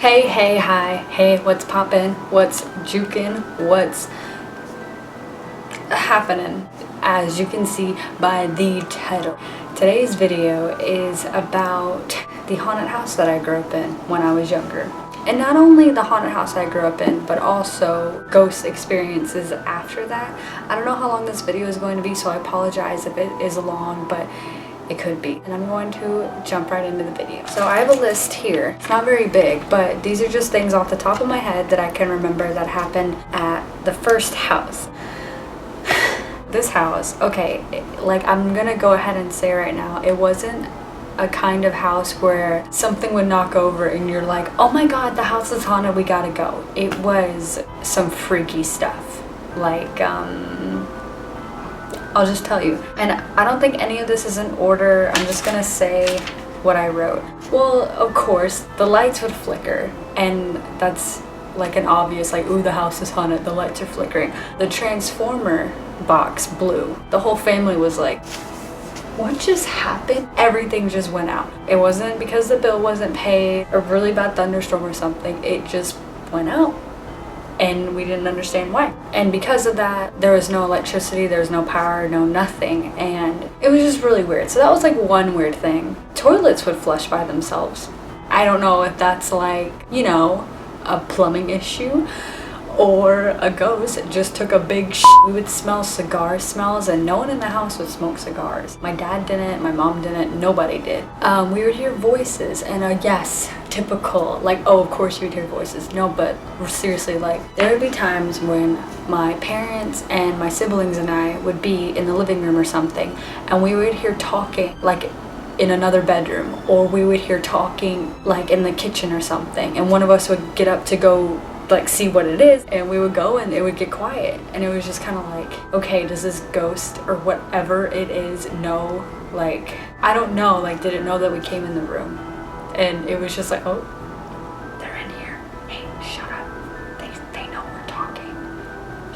Hi, hey, what's poppin'? What's jukin'? What's happening? As you can see by the title, today's video is about the haunted house that I grew up in when I was younger. And not only the haunted house I grew up in, but also ghost experiences after that. I don't know how long this video is going to be, so I apologize if it is long, but it could be. And I'm going to jump right into the video. So I have a list here. It's not very big, but these are just things off the top of my head that I can remember that happened at the first house. This house, okay, like I'm gonna go ahead and say right now, it wasn't a kind of house where something would knock over and you're like, oh my god, the house is haunted, we gotta go. It was some freaky stuff. Like, I'll just tell you. And I don't think any of this is in order. I'm just gonna say what I wrote. Well, of course, the lights would flicker, and that's like an obvious, like, ooh, the house is haunted, the lights are flickering. The transformer box blew. The whole family was like, what just happened? Everything just went out. It wasn't because the bill wasn't paid, a really bad thunderstorm or something. It just went out. And we didn't understand why. And because of that, there was no electricity, there was no power, no nothing. And it was just really weird. So that was like one weird thing. Toilets would flush by themselves. I don't know if that's like, you know, a plumbing issue or a ghost just took a big We would smell cigar smells, and no one in the house would smoke cigars. My dad didn't, my mom didn't, nobody did. We would hear voices, and yes, typical, like, oh, of course you would hear voices. No, but seriously, like, there would be times when my parents and my siblings and I would be in the living room or something, and we would hear talking, like, in another bedroom, or we would hear talking, like, in the kitchen or something, and one of us would get up to go like see what it is, and we would go and it would get quiet, and it was just kind of like, okay, does this ghost or whatever it is know, like, I don't know, like, did it know that we came in the room? And it was just like, oh, they're in here, hey, shut up, they know we're talking,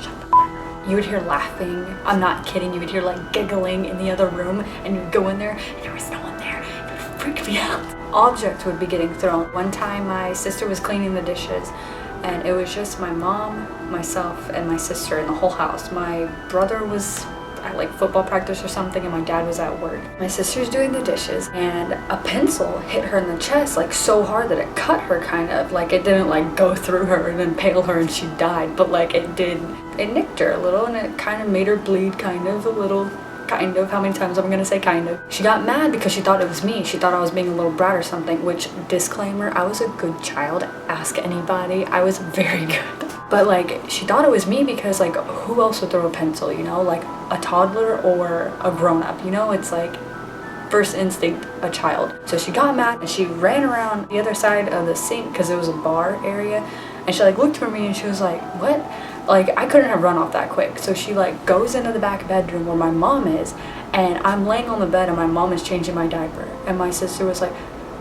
shut the fuck up. You would hear laughing, I'm not kidding, you would hear like giggling in the other room, and you'd go in there and there was no one there. It would freak me out. Objects would be getting thrown. One time my sister was cleaning the dishes, and it was just my mom, myself, and my sister in the whole house. My brother was at like football practice or something, and my dad was at work. My sister's doing the dishes, and a pencil hit her in the chest like so hard that it cut her, kind of. Like, it didn't like go through her and impale her and she died, but like it did, it nicked her a little, and it kind of made her bleed, kind of, a little. Kind of. How many times am I gonna say kind of? She got mad because she thought it was me. She thought I was being a little brat or something, which, disclaimer, I was a good child. Ask anybody. I was very good. But like, she thought it was me because, like, who else would throw a pencil, you know? Like a toddler or a grown-up, you know? It's like first instinct, a child. So she got mad and she ran around the other side of the sink because it was a bar area, and she like looked for me and she was like, what? Like, I couldn't have run off that quick. So she like goes into the back bedroom where my mom is, and I'm laying on the bed and my mom is changing my diaper, and my sister was like,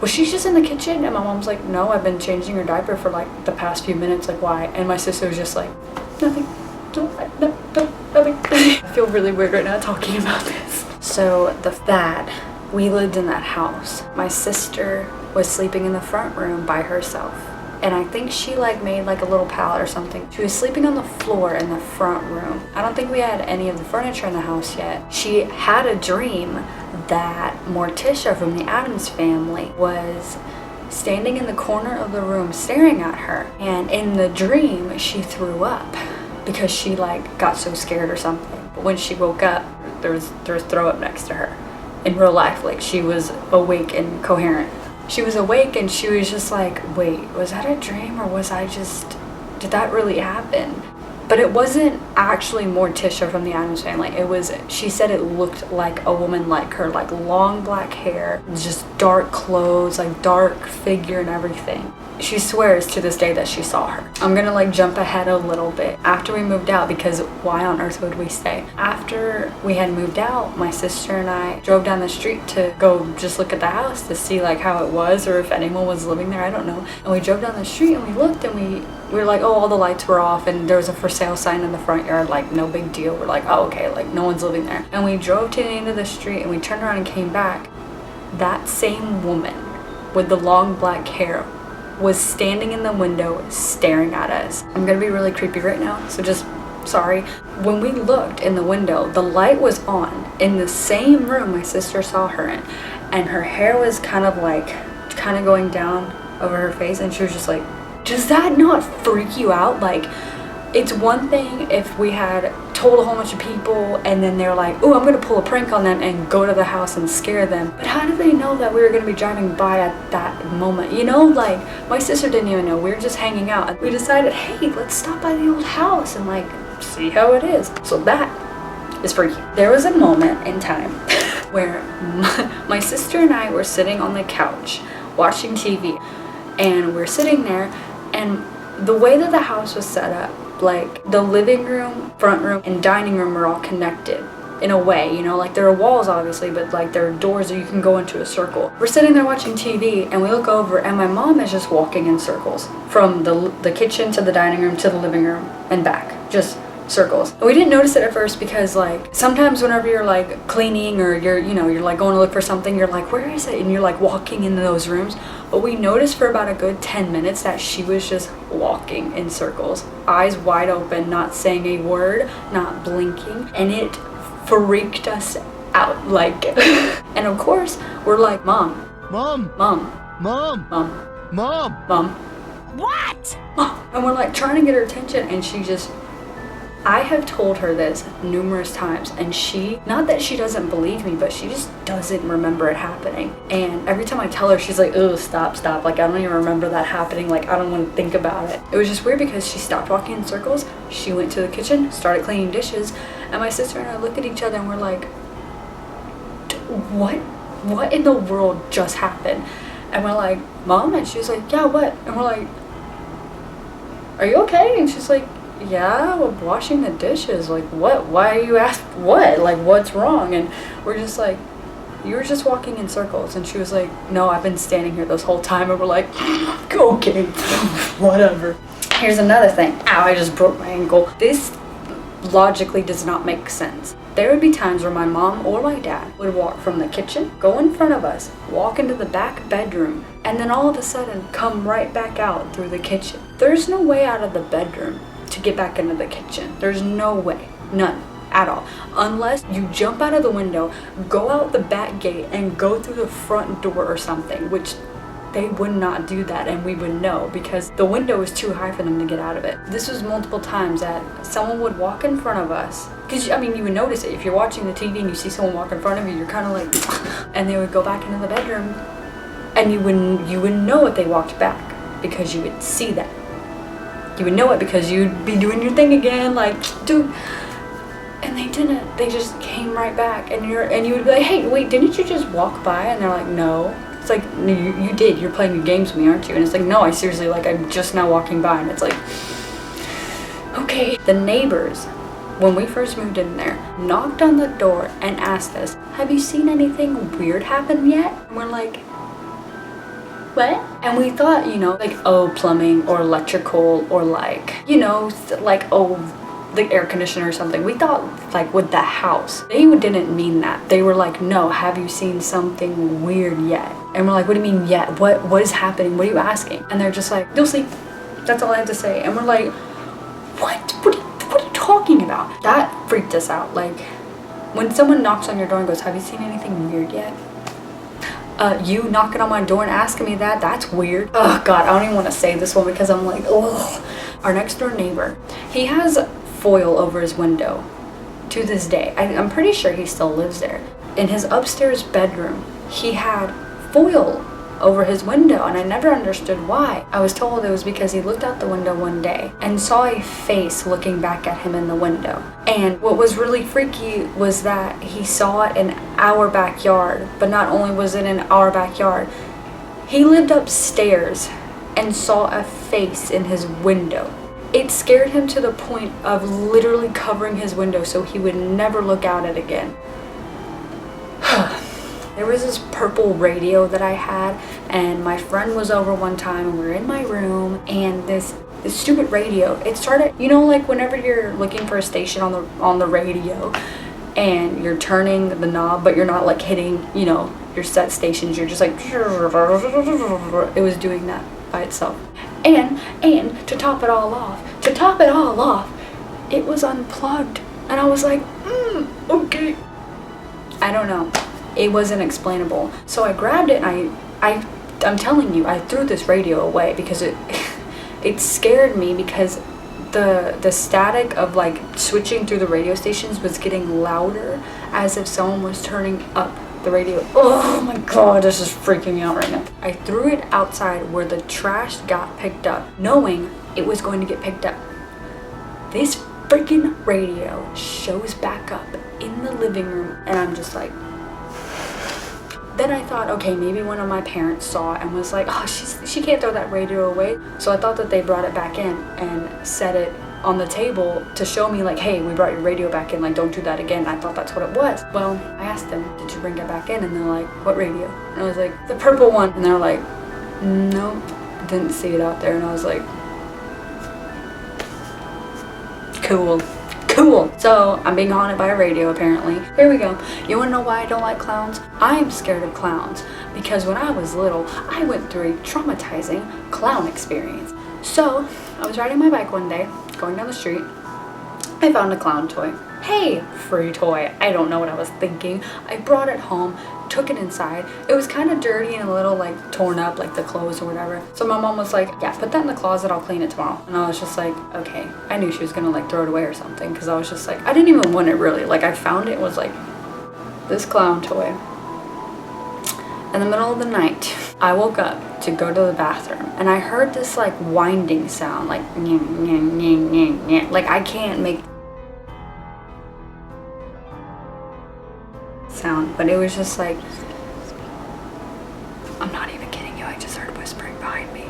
was she just in the kitchen? And my mom's like, no, I've been changing her diaper for like the past few minutes, like, why? And my sister was just like, nothing, nothing. I feel really weird right now talking about this. So we lived in that house. My sister was sleeping in the front room by herself. And I think she like made like a little pallet or something. She was sleeping on the floor in the front room. I don't think we had any of the furniture in the house yet. She had a dream that Morticia from the Addams Family was standing in the corner of the room staring at her. And in the dream, she threw up because she like got so scared or something. But when she woke up, there was throw up next to her. In real life, like, she was awake and coherent. She was awake and she was just like, wait, was that a dream, or did that really happen? But it wasn't actually Morticia from the Addams Family. It was, she said it looked like a woman like her, like long black hair, just dark clothes, like dark figure and everything. She swears to this day that she saw her. I'm gonna like jump ahead a little bit. After we moved out, because why on earth would we stay? After we had moved out, my sister and I drove down the street to go just look at the house to see like how it was, or if anyone was living there, I don't know. And we drove down the street and we looked, and we were like, oh, all the lights were off, and there was a for sale sign in the front yard, like, no big deal. We're like, oh, okay, like, no one's living there. And we drove to the end of the street and we turned around and came back. That same woman with the long black hair was standing in the window staring at us. I'm gonna be really creepy right now, so just sorry. When we looked in the window, the light was on in the same room my sister saw her in, and her hair was kind of going down over her face, and she was just like, does that not freak you out? Like, it's one thing if we had told a whole bunch of people and then they're like, oh, I'm gonna pull a prank on them and go to the house and scare them. But how did they know that we were gonna be driving by at that moment? You know, like, my sister didn't even know. We were just hanging out, and we decided, hey, let's stop by the old house and like see how it is. So that is freaky. There was a moment in time where my sister and I were sitting on the couch watching TV, and we're sitting there, and the way that the house was set up, like the living room, front room, and dining room were all connected in a way, you know, like there are walls obviously, but like there are doors that you can go into a circle. We're sitting there watching TV, and we look over, and my mom is just walking in circles from the kitchen to the dining room to the living room and back, just circles. And we didn't notice it at first because like sometimes whenever you're like cleaning or you're like going to look for something, you're like, where is it? And you're like walking into those rooms. But we noticed for about a good 10 minutes that she was just walking in circles, eyes wide open, not saying a word, not blinking, and it freaked us out. Like, and of course we're like, Mom, what? And we're like trying to get her attention, and she just, I have told her this numerous times, and she, not that she doesn't believe me, but she just doesn't remember it happening. And every time I tell her, she's like, oh, stop, like I don't even remember that happening, like I don't want to think about it. It was just weird because she stopped walking in circles, she went to the kitchen, started cleaning dishes, and my sister and I look at each other and we're like, what in the world just happened? And we're like, Mom? And she was like, yeah, what? And we're like, are you okay? And she's like, yeah, we're washing the dishes. Like, what? Why are you asking? What? Like, what's wrong? And we're just like, you were just walking in circles. And she was like, no, I've been standing here this whole time. And we're like, okay, whatever. Here's another thing. Ow, I just broke my ankle. This logically does not make sense. There would be times where my mom or my dad would walk from the kitchen, go in front of us, walk into the back bedroom, and then all of a sudden come right back out through the kitchen. There's no way out of the bedroom to get back into the kitchen. There's no way, none at all, unless you jump out of the window, go out the back gate, and go through the front door or something, which they would not do that, and we would know because the window was too high for them to get out of it. This was multiple times that someone would walk in front of us, because I mean you would notice it if you're watching the TV and you see someone walk in front of you, you're kind of like and they would go back into the bedroom, and you wouldn't know it, they walked back, because you would see that. You would know it because you'd be doing your thing again, like, dude. And they didn't. They just came right back, and you would be like, hey, wait, didn't you just walk by? And they're like, no. It's like, no, you did. You're playing your games with me, aren't you? And it's like, no, I seriously, like, I'm just now walking by. And it's like, okay. The neighbors, when we first moved in there, knocked on the door and asked us, have you seen anything weird happen yet? And we're like, what? And we thought, you know, like, oh, plumbing or electrical or like, you know, like, oh, the air conditioner or something. We thought like with the house. They didn't mean that. They were like, no, have you seen something weird yet? And we're like, what do you mean yet? What is happening? What are you asking? And they're just like, you'll see. That's all I have to say. And we're like, what are you talking about? That freaked us out. Like, when someone knocks on your door and goes, have you seen anything weird yet? You knocking on my door and asking me that's weird. Oh God, I don't even want to say this one because I'm like, oh. Our next door neighbor, he has foil over his window to this day. I'm pretty sure he still lives there. In his upstairs bedroom, he had foil over his window, and I never understood why. I was told it was because he looked out the window one day and saw a face looking back at him in the window. And what was really freaky was that he saw it in our backyard, but not only was it in our backyard, he lived upstairs and saw a face in his window. It scared him to the point of literally covering his window so he would never look out it again. There was this purple radio that I had, and my friend was over one time and we were in my room, and this stupid radio, it started, you know, like whenever you're looking for a station on the radio and you're turning the knob but you're not like hitting, you know, your set stations, you're just like, it was doing that. by itself. And to top it all off, it was unplugged. And I was like, okay. I don't know. It wasn't explainable. So I grabbed it and I'm telling you, I threw this radio away because it scared me, because the static of like switching through the radio stations was getting louder, as if someone was turning up the radio. Oh my god, this is freaking me out right now. I threw it outside where the trash got picked up, knowing it was going to get picked up. This freaking radio shows back up in the living room, and I'm just like, then I thought, okay, maybe one of my parents saw it and was like, oh, she can't throw that radio away. So I thought that they brought it back in and set it on the table to show me like, hey, we brought your radio back in, like, don't do that again. I thought that's what it was. Well, I asked them, did you bring it back in? And they're like, what radio? And I was like, the purple one. And they're like, nope, didn't see it out there. And I was like, cool. So I'm being haunted by a radio, apparently. Here we go. You wanna know why I don't like clowns? I am scared of clowns because when I was little, I went through a traumatizing clown experience. So I was riding my bike one day, going down the street. I found a clown toy. Hey, free toy. I don't know what I was thinking. I brought it home, took it inside. It was kind of dirty and a little like torn up, like the clothes or whatever. So my mom was like, yeah, put that in the closet, I'll clean it tomorrow. And I was just like, okay. I knew she was gonna like throw it away or something, because I was just like, I didn't even want it really. Like, I found it was like this clown toy. In the middle of the night, I woke up to go to the bathroom and I heard this like winding sound, like nyeh, nyeh, nyeh, nyeh, nyeh. Like, I can't make sound, but it was just like, I'm not even kidding you, I just heard whispering behind me.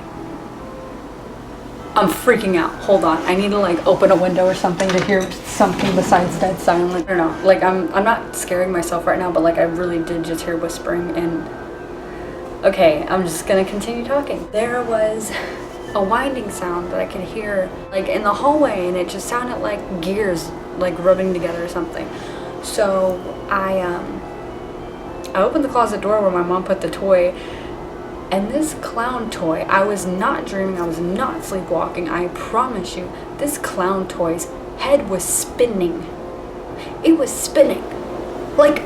I'm freaking out. Hold on, I need to like open a window or something to hear something besides dead silence. I don't know, like I'm not scaring myself right now, but like I really did just hear whispering. And okay, I'm just gonna continue talking. There was a winding sound that I could hear like in the hallway, and it just sounded like gears like rubbing together or something. So I opened the closet door where my mom put the toy, and this clown toy, I was not dreaming, I was not sleepwalking, I promise you, this clown toy's head was spinning. It was spinning like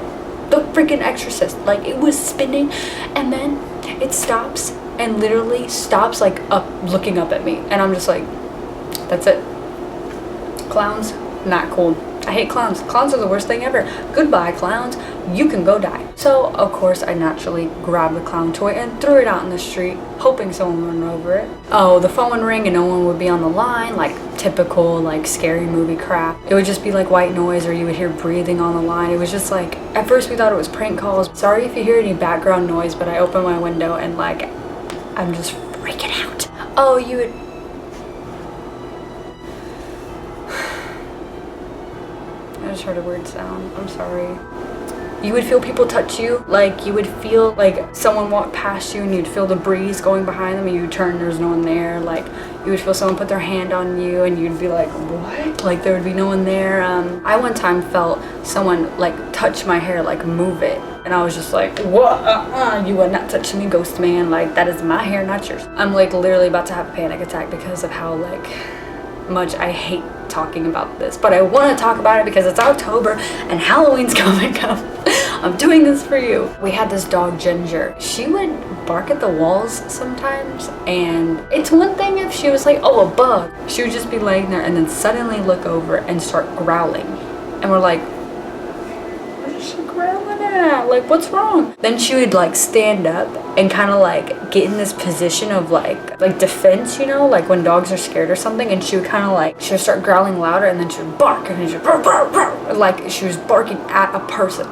the freaking Exorcist. Like, it was spinning, and then it stops, and literally stops like up, looking up at me, and I'm just like, that's it. Clowns, not cool. I hate clowns. Clowns are the worst thing ever. Goodbye, clowns. You can go die. So, of course, I naturally grabbed the clown toy and threw it out in the street, hoping someone would run over it. Oh, the phone would ring and no one would be on the line, like typical, like, scary movie crap. It would just be like white noise, or you would hear breathing on the line. It was just like, at first we thought it was prank calls. Sorry if you hear any background noise, but I opened my window and, like, I'm just freaking out. Oh, you would... I just heard a weird sound. I'm sorry. You would feel people touch you. Like, you would feel like someone walked past you and you'd feel the breeze going behind them, and you'd turn, there's no one there. Like, you would feel someone put their hand on you and you'd be like, what? Like, there would be no one there. I one time felt someone like touch my hair, like move it. And I was just like, what? You would not touch me, ghost man. Like, that is my hair, not yours. I'm like literally about to have a panic attack because of how like much I hate talking about this, but I want to talk about it because it's October and Halloween's coming up. I'm doing this for you. We had this dog, Ginger. She would bark at the walls sometimes, and it's one thing if she was like, oh, a bug. She would just be laying there and then suddenly look over and start growling, and we're like, what is she growling at? Like, what's wrong? Then she would like stand up and kind of like get in this position of like defense, you know, like when dogs are scared or something, and she would kind of like, she would start growling louder, and then she would bark, and then she would bark, bark, bark, like she was barking at a person.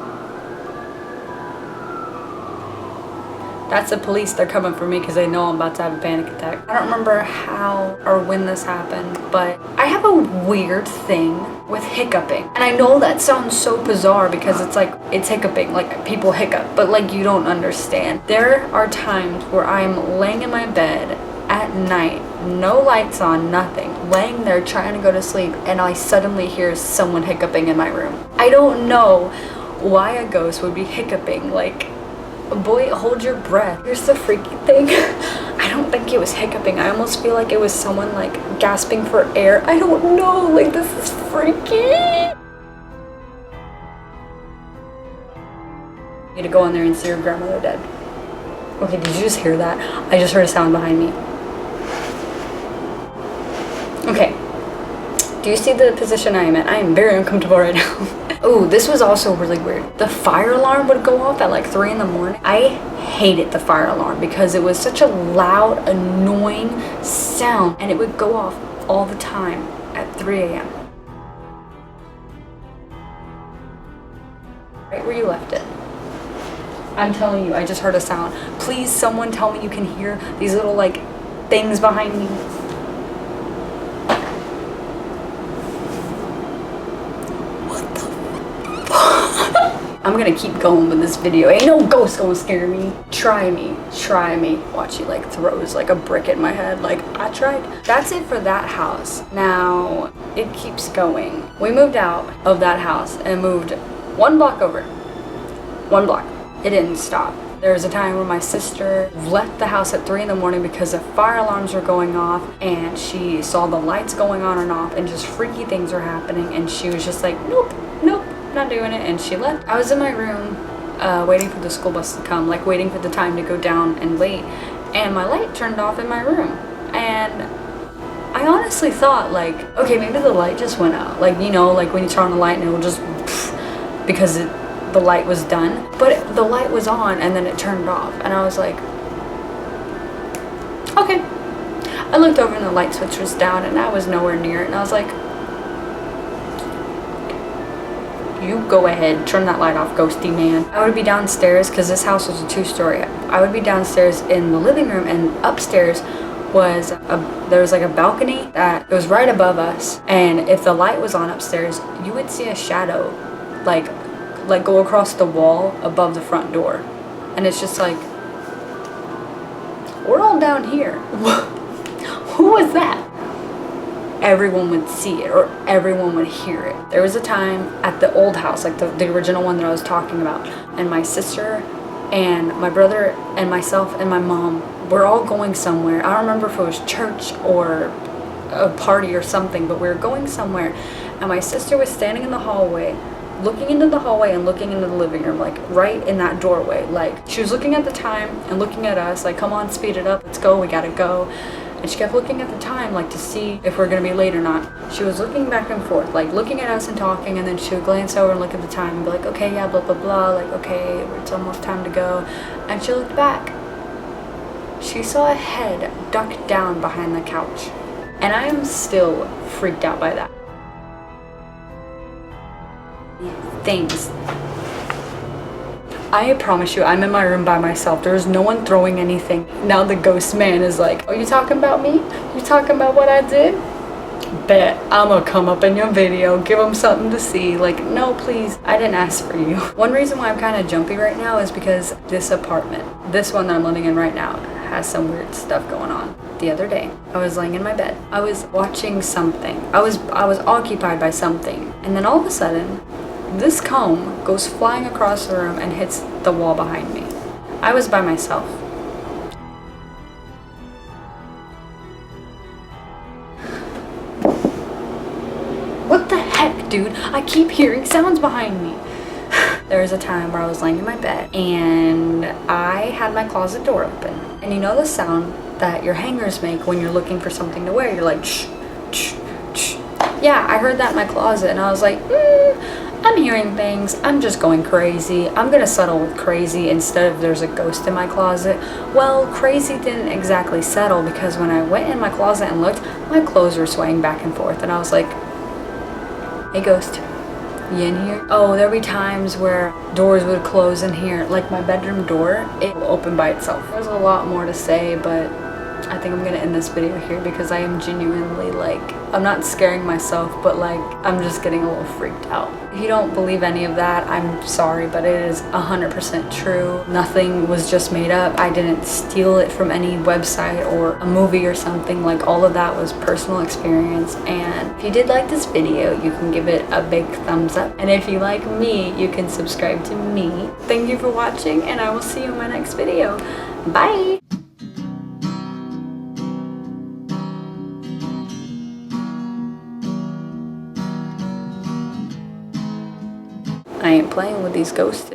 That's the police, they're coming for me because they know I'm about to have a panic attack. I don't remember how or when this happened, but I have a weird thing with hiccuping. And I know that sounds so bizarre because it's like, it's hiccuping, like people hiccup, but like you don't understand. There are times where I'm laying in my bed at night, no lights on, nothing, laying there trying to go to sleep, and I suddenly hear someone hiccuping in my room. I don't know why a ghost would be hiccuping, like, boy, hold your breath. Here's the freaky thing. I don't think it was hiccuping. I almost feel like it was someone like gasping for air. I don't know, like this is freaky. You need to go in there and see your grandmother dead. Okay, did you just hear that? I just heard a sound behind me. Okay. Do you see the position I am in? I am very uncomfortable right now. Oh, this was also really weird. The fire alarm would go off at like 3 in the morning. I hated the fire alarm because it was such a loud, annoying sound, and it would go off all the time at 3 a.m. Right where you left it. I'm telling you, I just heard a sound. Please, someone tell me you can hear these little like things behind me. I'm gonna keep going with this video. Ain't no ghost gonna scare me. Try me. Watch, he like throws like a brick at my head. Like, I tried. That's it for that house. Now, it keeps going. We moved out of that house and moved 1 block over. 1 block. It didn't stop. There was a time where my sister left the house at 3 in the morning because the fire alarms were going off, and she saw the lights going on and off and just freaky things were happening, and she was just like, nope, not doing it, and she left. I was in my room waiting for the school bus to come, like waiting for the time to go down and wait, and my light turned off in my room, and I honestly thought like, okay, maybe the light just went out, like, you know, like when you turn on the light and it will just because the light was done, but the light was on and then it turned off, and I was like, okay. I looked over and the light switch was down and I was nowhere near it, and I was like, you go ahead, turn that light off, ghosty man. I would be downstairs because this house was a 2-story. I would be downstairs in the living room, and upstairs was there was like a balcony that was right above us, and if the light was on upstairs, you would see a shadow like go across the wall above the front door, and it's just like, we're all down here. Who was that? Everyone would see it, or everyone would hear it. There was a time at the old house, like the original one that I was talking about, and my sister and my brother and myself and my mom were all going somewhere. I don't remember if it was church or a party or something, but we were going somewhere, and my sister was standing in the hallway, looking into the hallway and looking into the living room, like right in that doorway. Like, she was looking at the time and looking at us like, come on, speed it up, let's go, we gotta go. And she kept looking at the time, like to see if we're gonna be late or not. She was looking back and forth, like looking at us and talking, and then she would glance over and look at the time and be like, okay, yeah, blah, blah, blah, like, okay, it's almost time to go. And she looked back. She saw a head ducked down behind the couch. And I am still freaked out by that. Things. I promise you, I'm in my room by myself. There's no one throwing anything. Now the ghost man is like, oh, you talking about me? You talking about what I did? Bet I'm gonna come up in your video, give them something to see. Like, no, please, I didn't ask for you. One reason why I'm kind of jumpy right now is because this apartment, this one that I'm living in right now, has some weird stuff going on. The other day, I was laying in my bed. I was watching something. I was occupied by something, and then all of a sudden, this comb goes flying across the room and hits the wall behind me. I was by myself. What the heck, dude? I keep hearing sounds behind me. There was a time where I was laying in my bed and I had my closet door open. And you know the sound that your hangers make when you're looking for something to wear? You're like, shh, shh, shh. Yeah, I heard that in my closet, and I was like, I'm hearing things, I'm just going crazy. I'm gonna settle with crazy instead of there's a ghost in my closet. Well, crazy didn't exactly settle, because when I went in my closet and looked, my clothes were swaying back and forth, and I was like, hey ghost, you in here? Oh, there'd be times where doors would close in here, like my bedroom door, it will open by itself. There's a lot more to say, but I think I'm gonna end this video here because I am genuinely like, I'm not scaring myself, but like, I'm just getting a little freaked out. If you don't believe any of that, I'm sorry, but it is 100% true. Nothing was just made up. I didn't steal it from any website or a movie or something. Like, all of that was personal experience. And if you did like this video, you can give it a big thumbs up. And if you like me, you can subscribe to me. Thank you for watching, and I will see you in my next video. Bye! I ain't playing with these ghosts.